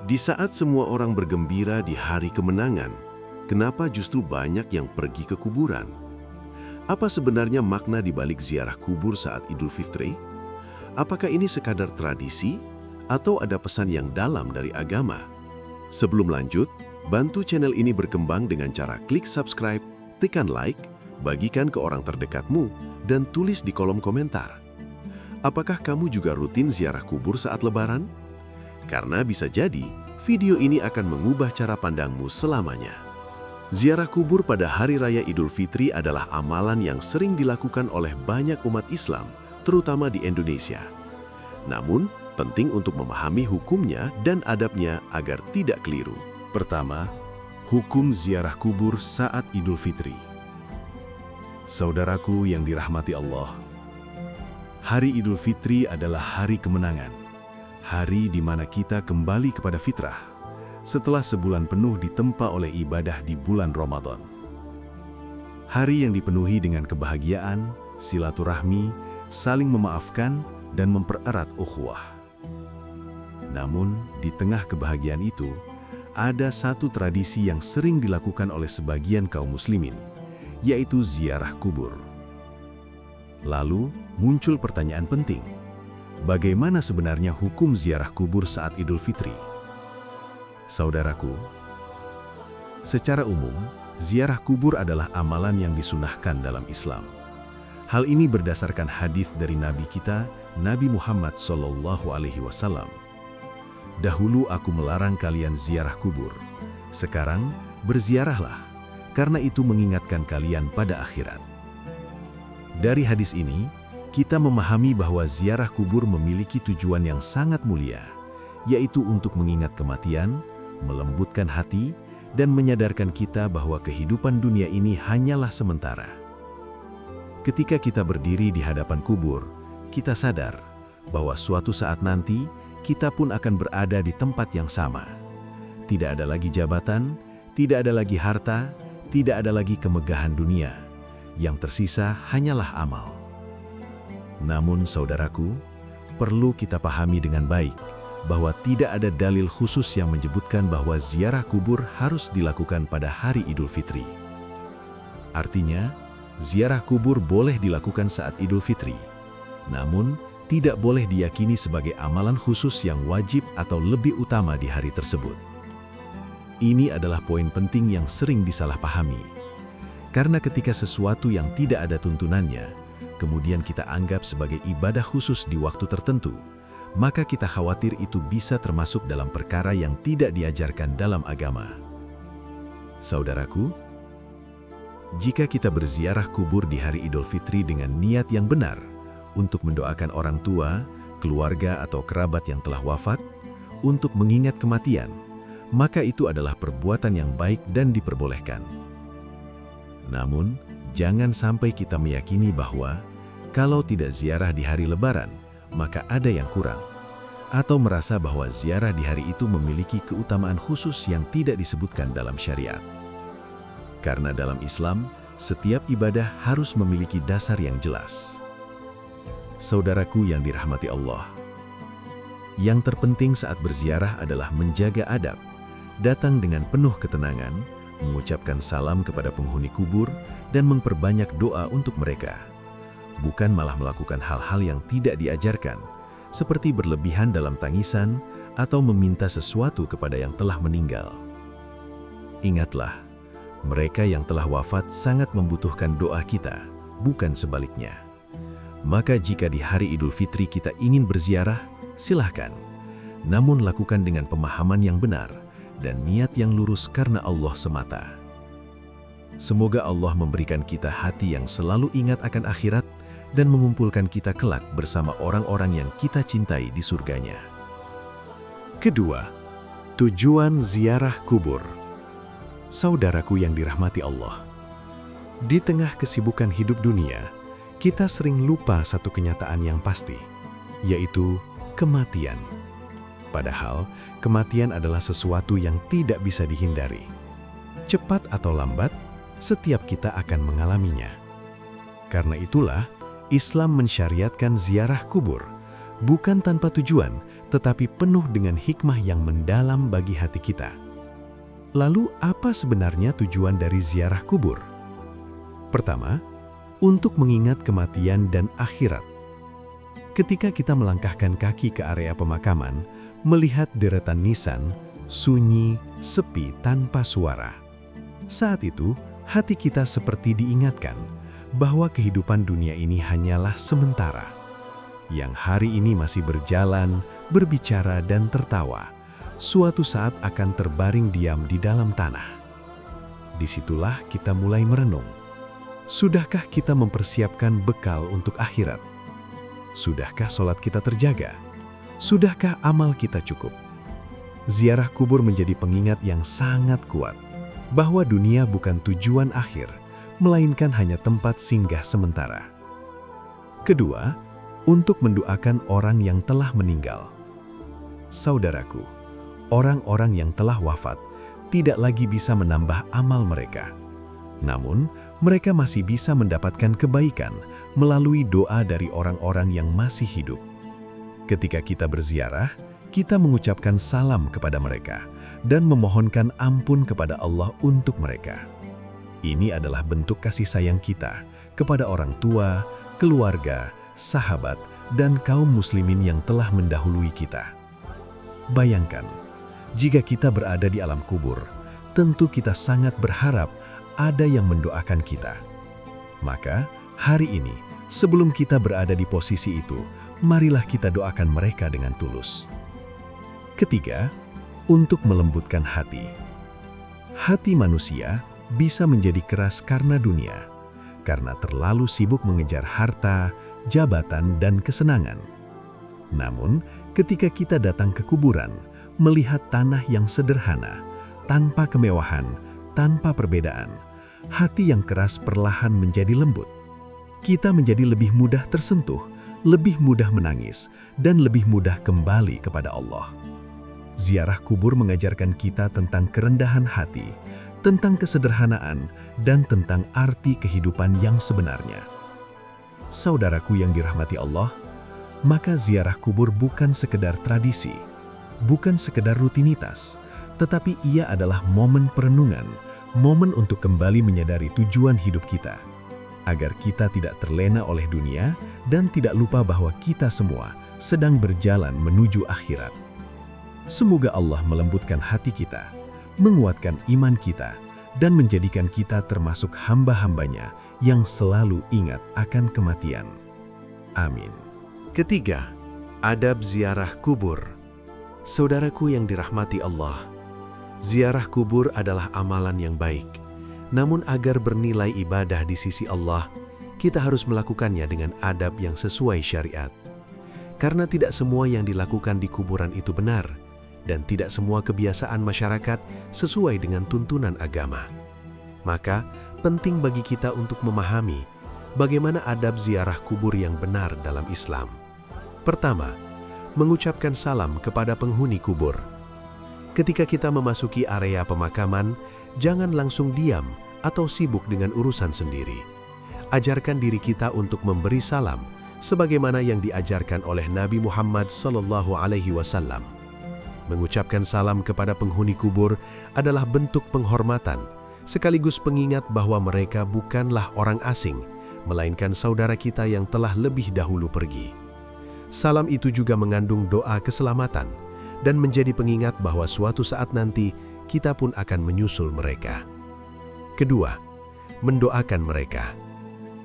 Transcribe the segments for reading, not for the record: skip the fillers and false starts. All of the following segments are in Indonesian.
Di saat semua orang bergembira di hari kemenangan, kenapa justru banyak yang pergi ke kuburan? Apa sebenarnya makna di balik ziarah kubur saat Idul Fitri? Apakah ini sekadar tradisi atau ada pesan yang dalam dari agama? Sebelum lanjut, bantu channel ini berkembang dengan cara klik subscribe, tekan like, bagikan ke orang terdekatmu, dan tulis di kolom komentar. Apakah kamu juga rutin ziarah kubur saat Lebaran? Karena bisa jadi, video ini akan mengubah cara pandangmu selamanya. Ziarah kubur pada Hari Raya Idul Fitri adalah amalan yang sering dilakukan oleh banyak umat Islam, terutama di Indonesia. Namun, penting untuk memahami hukumnya dan adabnya agar tidak keliru. Pertama, hukum ziarah kubur saat Idul Fitri. Saudaraku yang dirahmati Allah, Hari Idul Fitri adalah hari kemenangan. Hari di mana kita kembali kepada fitrah, setelah sebulan penuh ditempa oleh ibadah di bulan Ramadan. Hari yang dipenuhi dengan kebahagiaan, silaturahmi, saling memaafkan, dan mempererat ukhuwah. Namun, di tengah kebahagiaan itu, ada satu tradisi yang sering dilakukan oleh sebagian kaum muslimin, yaitu ziarah kubur. Lalu, muncul pertanyaan penting. Bagaimana sebenarnya hukum ziarah kubur saat Idul Fitri? Saudaraku, secara umum, ziarah kubur adalah amalan yang disunahkan dalam Islam. Hal ini berdasarkan hadis dari Nabi kita, Nabi Muhammad SAW. Dahulu aku melarang kalian ziarah kubur. Sekarang, berziarahlah, karena itu mengingatkan kalian pada akhirat. Dari hadis ini, kita memahami bahwa ziarah kubur memiliki tujuan yang sangat mulia, yaitu untuk mengingat kematian, melembutkan hati, dan menyadarkan kita bahwa kehidupan dunia ini hanyalah sementara. Ketika kita berdiri di hadapan kubur, kita sadar bahwa suatu saat nanti kita pun akan berada di tempat yang sama. Tidak ada lagi jabatan, tidak ada lagi harta, tidak ada lagi kemegahan dunia. Yang tersisa hanyalah amal. Namun saudaraku, perlu kita pahami dengan baik bahwa tidak ada dalil khusus yang menyebutkan bahwa ziarah kubur harus dilakukan pada hari Idul Fitri. Artinya, ziarah kubur boleh dilakukan saat Idul Fitri, namun tidak boleh diyakini sebagai amalan khusus yang wajib atau lebih utama di hari tersebut. Ini adalah poin penting yang sering disalahpahami. Karena ketika sesuatu yang tidak ada tuntunannya, kemudian kita anggap sebagai ibadah khusus di waktu tertentu, maka kita khawatir itu bisa termasuk dalam perkara yang tidak diajarkan dalam agama. Saudaraku, jika kita berziarah kubur di hari Idul Fitri dengan niat yang benar untuk mendoakan orang tua, keluarga atau kerabat yang telah wafat, untuk mengingat kematian, maka itu adalah perbuatan yang baik dan diperbolehkan. Namun, jangan sampai kita meyakini bahwa kalau tidak ziarah di hari Lebaran, maka ada yang kurang. Atau merasa bahwa ziarah di hari itu memiliki keutamaan khusus yang tidak disebutkan dalam syariat. Karena dalam Islam, setiap ibadah harus memiliki dasar yang jelas. Saudaraku yang dirahmati Allah, yang terpenting saat berziarah adalah menjaga adab, datang dengan penuh ketenangan, mengucapkan salam kepada penghuni kubur, dan memperbanyak doa untuk mereka. Bukan malah melakukan hal-hal yang tidak diajarkan, seperti berlebihan dalam tangisan atau meminta sesuatu kepada yang telah meninggal. Ingatlah, mereka yang telah wafat sangat membutuhkan doa kita, bukan sebaliknya. Maka jika di hari Idul Fitri kita ingin berziarah, silahkan. Namun lakukan dengan pemahaman yang benar dan niat yang lurus karena Allah semata. Semoga Allah memberikan kita hati yang selalu ingat akan akhirat dan mengumpulkan kita kelak bersama orang-orang yang kita cintai di surganya. Kedua, tujuan ziarah kubur. Saudaraku yang dirahmati Allah, di tengah kesibukan hidup dunia, kita sering lupa satu kenyataan yang pasti, yaitu kematian. Padahal, kematian adalah sesuatu yang tidak bisa dihindari. Cepat atau lambat, setiap kita akan mengalaminya. Karena itulah, Islam mensyariatkan ziarah kubur, bukan tanpa tujuan, tetapi penuh dengan hikmah yang mendalam bagi hati kita. Lalu, apa sebenarnya tujuan dari ziarah kubur? Pertama, untuk mengingat kematian dan akhirat. Ketika kita melangkahkan kaki ke area pemakaman, melihat deretan nisan, sunyi, sepi tanpa suara. Saat itu, hati kita seperti diingatkan bahwa kehidupan dunia ini hanyalah sementara. Yang hari ini masih berjalan, berbicara dan tertawa, suatu saat akan terbaring diam di dalam tanah. Disitulah kita mulai merenung. Sudahkah kita mempersiapkan bekal untuk akhirat? Sudahkah sholat kita terjaga? Sudahkah amal kita cukup? Ziarah kubur menjadi pengingat yang sangat kuat bahwa dunia bukan tujuan akhir, melainkan hanya tempat singgah sementara. Kedua, untuk mendoakan orang yang telah meninggal. Saudaraku, orang-orang yang telah wafat tidak lagi bisa menambah amal mereka. Namun, mereka masih bisa mendapatkan kebaikan melalui doa dari orang-orang yang masih hidup. Ketika kita berziarah, kita mengucapkan salam kepada mereka dan memohonkan ampun kepada Allah untuk mereka. Ini adalah bentuk kasih sayang kita kepada orang tua, keluarga, sahabat, dan kaum muslimin yang telah mendahului kita. Bayangkan, jika kita berada di alam kubur, tentu kita sangat berharap ada yang mendoakan kita. Maka, hari ini, sebelum kita berada di posisi itu, marilah kita doakan mereka dengan tulus. Ketiga, untuk melembutkan hati. Hati manusia bisa menjadi keras karena dunia, karena terlalu sibuk mengejar harta, jabatan, dan kesenangan. Namun, ketika kita datang ke kuburan, melihat tanah yang sederhana, tanpa kemewahan, tanpa perbedaan, hati yang keras perlahan menjadi lembut. Kita menjadi lebih mudah tersentuh, lebih mudah menangis, dan lebih mudah kembali kepada Allah. Ziarah kubur mengajarkan kita tentang kerendahan hati, tentang kesederhanaan, dan tentang arti kehidupan yang sebenarnya. Saudaraku yang dirahmati Allah, maka ziarah kubur bukan sekedar tradisi, bukan sekedar rutinitas, tetapi ia adalah momen perenungan, momen untuk kembali menyadari tujuan hidup kita, agar kita tidak terlena oleh dunia dan tidak lupa bahwa kita semua sedang berjalan menuju akhirat. Semoga Allah melembutkan hati kita, menguatkan iman kita, dan menjadikan kita termasuk hamba-hambanya yang selalu ingat akan kematian. Amin. Ketiga, adab ziarah kubur. Saudaraku yang dirahmati Allah, ziarah kubur adalah amalan yang baik. Namun agar bernilai ibadah di sisi Allah, kita harus melakukannya dengan adab yang sesuai syariat. Karena tidak semua yang dilakukan di kuburan itu benar, dan tidak semua kebiasaan masyarakat sesuai dengan tuntunan agama. Maka, penting bagi kita untuk memahami bagaimana adab ziarah kubur yang benar dalam Islam. Pertama, mengucapkan salam kepada penghuni kubur. Ketika kita memasuki area pemakaman, jangan langsung diam atau sibuk dengan urusan sendiri. Ajarkan diri kita untuk memberi salam, sebagaimana yang diajarkan oleh Nabi Muhammad SAW. Mengucapkan salam kepada penghuni kubur adalah bentuk penghormatan, sekaligus pengingat bahwa mereka bukanlah orang asing, melainkan saudara kita yang telah lebih dahulu pergi. Salam itu juga mengandung doa keselamatan dan menjadi pengingat bahwa suatu saat nanti kita pun akan menyusul mereka. Kedua, mendoakan mereka.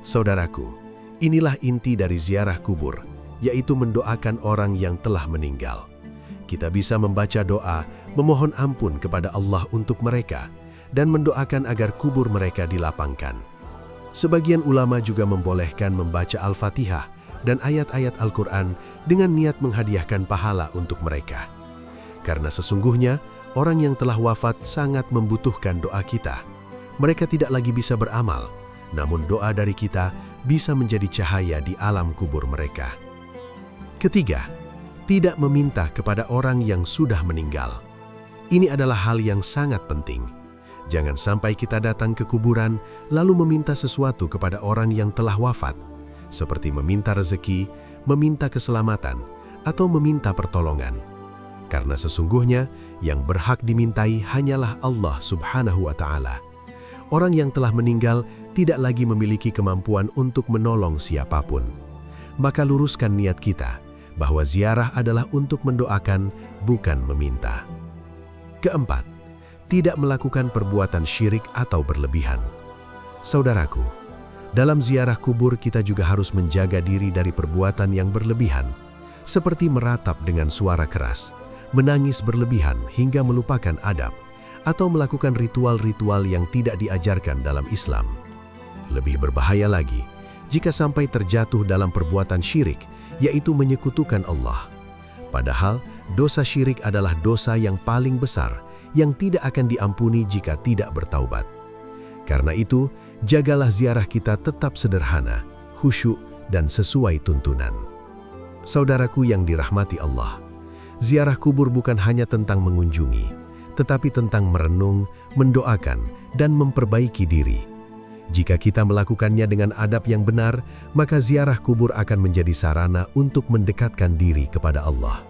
Saudaraku, inilah inti dari ziarah kubur, yaitu mendoakan orang yang telah meninggal. Kita bisa membaca doa, memohon ampun kepada Allah untuk mereka, dan mendoakan agar kubur mereka dilapangkan. Sebagian ulama juga membolehkan membaca Al-Fatihah dan ayat-ayat Al-Quran dengan niat menghadiahkan pahala untuk mereka. Karena sesungguhnya, orang yang telah wafat sangat membutuhkan doa kita. Mereka tidak lagi bisa beramal, namun doa dari kita bisa menjadi cahaya di alam kubur mereka. Ketiga, tidak meminta kepada orang yang sudah meninggal. Ini adalah hal yang sangat penting. Jangan sampai kita datang ke kuburan lalu meminta sesuatu kepada orang yang telah wafat, seperti meminta rezeki, meminta keselamatan, atau meminta pertolongan. Karena sesungguhnya yang berhak dimintai hanyalah Allah Subhanahu wa Ta'ala. Orang yang telah meninggal tidak lagi memiliki kemampuan untuk menolong siapapun. Maka luruskan niat kita bahwa ziarah adalah untuk mendoakan, bukan meminta. Keempat, tidak melakukan perbuatan syirik atau berlebihan. Saudaraku, dalam ziarah kubur kita juga harus menjaga diri dari perbuatan yang berlebihan, seperti meratap dengan suara keras, menangis berlebihan hingga melupakan adab, atau melakukan ritual-ritual yang tidak diajarkan dalam Islam. Lebih berbahaya lagi, jika sampai terjatuh dalam perbuatan syirik, yaitu menyekutukan Allah. Padahal, dosa syirik adalah dosa yang paling besar, yang tidak akan diampuni jika tidak bertaubat. Karena itu, jagalah ziarah kita tetap sederhana, khusyuk, dan sesuai tuntunan. Saudaraku yang dirahmati Allah, ziarah kubur bukan hanya tentang mengunjungi, tetapi tentang merenung, mendoakan, dan memperbaiki diri. Jika kita melakukannya dengan adab yang benar, maka ziarah kubur akan menjadi sarana untuk mendekatkan diri kepada Allah.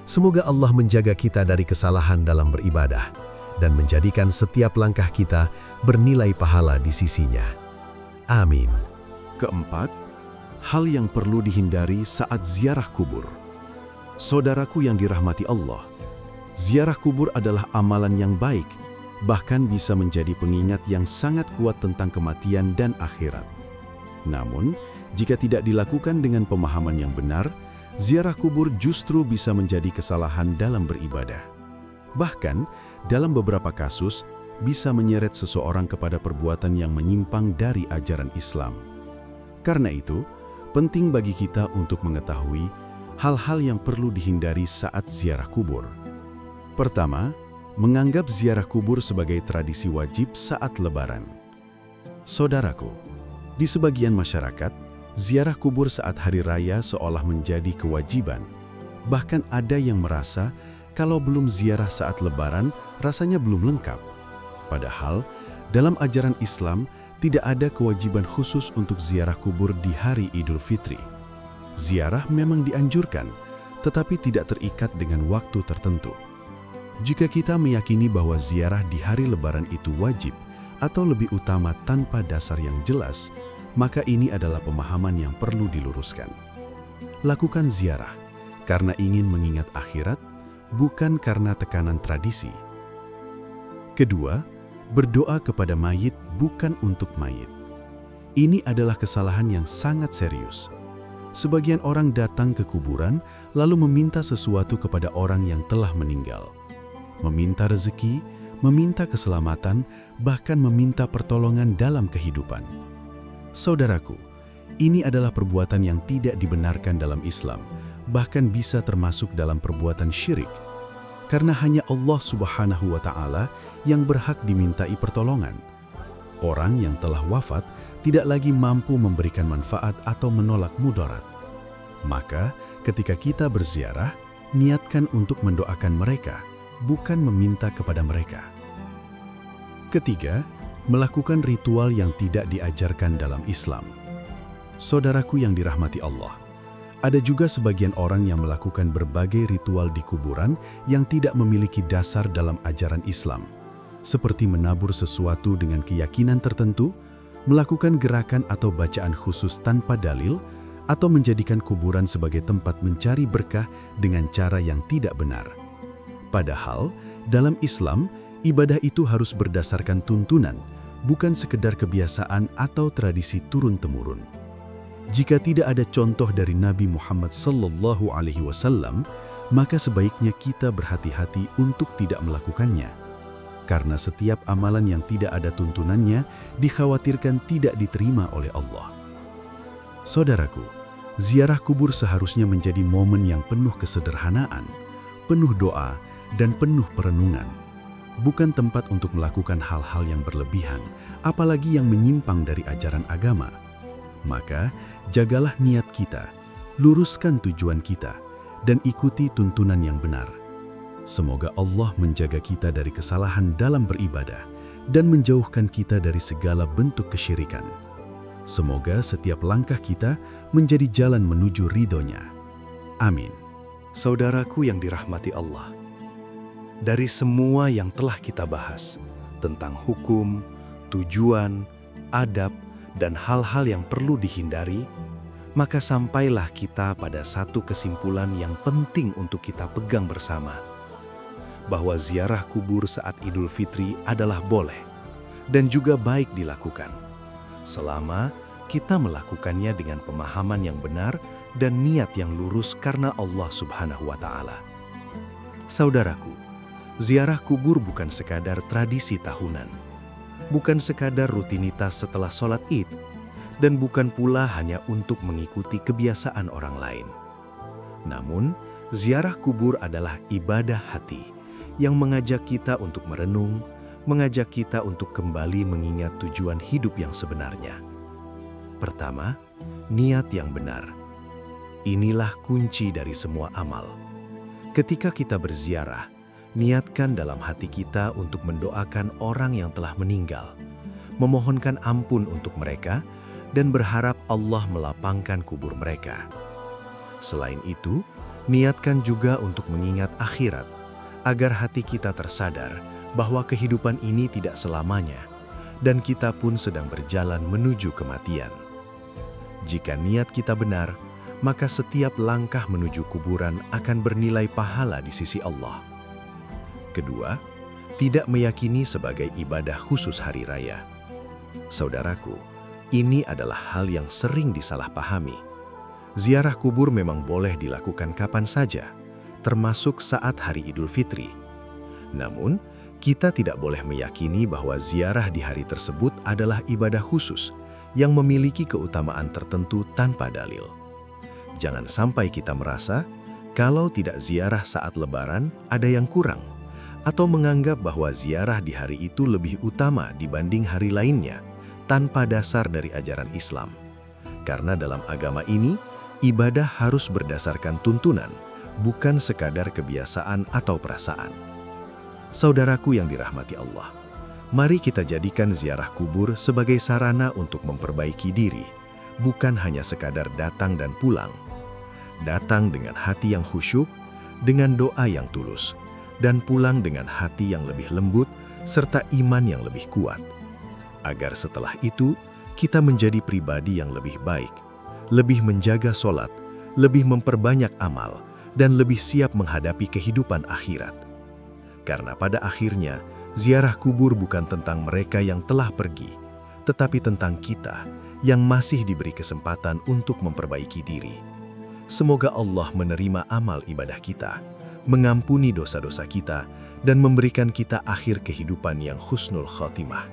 Semoga Allah menjaga kita dari kesalahan dalam beribadah dan menjadikan setiap langkah kita bernilai pahala di sisinya. Amin. Keempat, hal yang perlu dihindari saat ziarah kubur. Saudaraku yang dirahmati Allah, ziarah kubur adalah amalan yang baik, bahkan bisa menjadi pengingat yang sangat kuat tentang kematian dan akhirat. Namun, jika tidak dilakukan dengan pemahaman yang benar, ziarah kubur justru bisa menjadi kesalahan dalam beribadah. Bahkan, dalam beberapa kasus, bisa menyeret seseorang kepada perbuatan yang menyimpang dari ajaran Islam. Karena itu, penting bagi kita untuk mengetahui hal-hal yang perlu dihindari saat ziarah kubur. Pertama, menganggap ziarah kubur sebagai tradisi wajib saat Lebaran. Saudaraku, di sebagian masyarakat, ziarah kubur saat hari raya seolah menjadi kewajiban. Bahkan ada yang merasa kalau belum ziarah saat Lebaran, rasanya belum lengkap. Padahal, dalam ajaran Islam, tidak ada kewajiban khusus untuk ziarah kubur di hari Idul Fitri. Ziarah memang dianjurkan, tetapi tidak terikat dengan waktu tertentu. Jika kita meyakini bahwa ziarah di hari Lebaran itu wajib atau lebih utama tanpa dasar yang jelas, maka ini adalah pemahaman yang perlu diluruskan. Lakukan ziarah karena ingin mengingat akhirat, bukan karena tekanan tradisi. Kedua, berdoa kepada mayit bukan untuk mayit. Ini adalah kesalahan yang sangat serius. Sebagian orang datang ke kuburan lalu meminta sesuatu kepada orang yang telah meninggal. Meminta rezeki, meminta keselamatan, bahkan meminta pertolongan dalam kehidupan. Saudaraku, ini adalah perbuatan yang tidak dibenarkan dalam Islam, bahkan bisa termasuk dalam perbuatan syirik. Karena hanya Allah Subhanahu wa Ta'ala yang berhak dimintai pertolongan. Orang yang telah wafat tidak lagi mampu memberikan manfaat atau menolak mudarat. Maka, ketika kita berziarah, niatkan untuk mendoakan mereka, bukan meminta kepada mereka. Ketiga, melakukan ritual yang tidak diajarkan dalam Islam. Saudaraku yang dirahmati Allah, ada juga sebagian orang yang melakukan berbagai ritual di kuburan yang tidak memiliki dasar dalam ajaran Islam, seperti menabur sesuatu dengan keyakinan tertentu, melakukan gerakan atau bacaan khusus tanpa dalil, atau menjadikan kuburan sebagai tempat mencari berkah dengan cara yang tidak benar. Padahal, dalam Islam, ibadah itu harus berdasarkan tuntunan, bukan sekedar kebiasaan atau tradisi turun-temurun. Jika tidak ada contoh dari Nabi Muhammad SAW, maka sebaiknya kita berhati-hati untuk tidak melakukannya. Karena setiap amalan yang tidak ada tuntunannya dikhawatirkan tidak diterima oleh Allah. Saudaraku, ziarah kubur seharusnya menjadi momen yang penuh kesederhanaan, penuh doa, dan penuh perenungan. Bukan tempat untuk melakukan hal-hal yang berlebihan, apalagi yang menyimpang dari ajaran agama. Maka, jagalah niat kita, luruskan tujuan kita, dan ikuti tuntunan yang benar. Semoga Allah menjaga kita dari kesalahan dalam beribadah dan menjauhkan kita dari segala bentuk kesyirikan. Semoga setiap langkah kita menjadi jalan menuju ridhonya. Amin. Saudaraku yang dirahmati Allah, dari semua yang telah kita bahas tentang hukum, tujuan, adab, dan hal-hal yang perlu dihindari, maka sampailah kita pada satu kesimpulan yang penting untuk kita pegang bersama, bahwa ziarah kubur saat Idul Fitri adalah boleh dan juga baik dilakukan, selama kita melakukannya dengan pemahaman yang benar dan niat yang lurus karena Allah Subhanahu wa Ta'ala. Saudaraku, ziarah kubur bukan sekadar tradisi tahunan, bukan sekadar rutinitas setelah sholat Id, dan bukan pula hanya untuk mengikuti kebiasaan orang lain. Namun, ziarah kubur adalah ibadah hati yang mengajak kita untuk merenung, mengajak kita untuk kembali mengingat tujuan hidup yang sebenarnya. Pertama, niat yang benar. Inilah kunci dari semua amal. Ketika kita berziarah, niatkan dalam hati kita untuk mendoakan orang yang telah meninggal, memohonkan ampun untuk mereka, dan berharap Allah melapangkan kubur mereka. Selain itu, niatkan juga untuk mengingat akhirat, agar hati kita tersadar bahwa kehidupan ini tidak selamanya, dan kita pun sedang berjalan menuju kematian. Jika niat kita benar, maka setiap langkah menuju kuburan akan bernilai pahala di sisi Allah. Kedua, tidak meyakini sebagai ibadah khusus hari raya. Saudaraku, ini adalah hal yang sering disalahpahami. Ziarah kubur memang boleh dilakukan kapan saja, termasuk saat hari Idul Fitri. Namun, kita tidak boleh meyakini bahwa ziarah di hari tersebut adalah ibadah khusus yang memiliki keutamaan tertentu tanpa dalil. Jangan sampai kita merasa kalau tidak ziarah saat Lebaran ada yang kurang, atau menganggap bahwa ziarah di hari itu lebih utama dibanding hari lainnya, tanpa dasar dari ajaran Islam. Karena dalam agama ini, ibadah harus berdasarkan tuntunan, bukan sekadar kebiasaan atau perasaan. Saudaraku yang dirahmati Allah, mari kita jadikan ziarah kubur sebagai sarana untuk memperbaiki diri, bukan hanya sekadar datang dan pulang. Datang dengan hati yang khusyuk, dengan doa yang tulus, dan pulang dengan hati yang lebih lembut serta iman yang lebih kuat. Agar setelah itu, kita menjadi pribadi yang lebih baik, lebih menjaga sholat, lebih memperbanyak amal, dan lebih siap menghadapi kehidupan akhirat. Karena pada akhirnya, ziarah kubur bukan tentang mereka yang telah pergi, tetapi tentang kita yang masih diberi kesempatan untuk memperbaiki diri. Semoga Allah menerima amal ibadah kita, mengampuni dosa-dosa kita, dan memberikan kita akhir kehidupan yang husnul khotimah.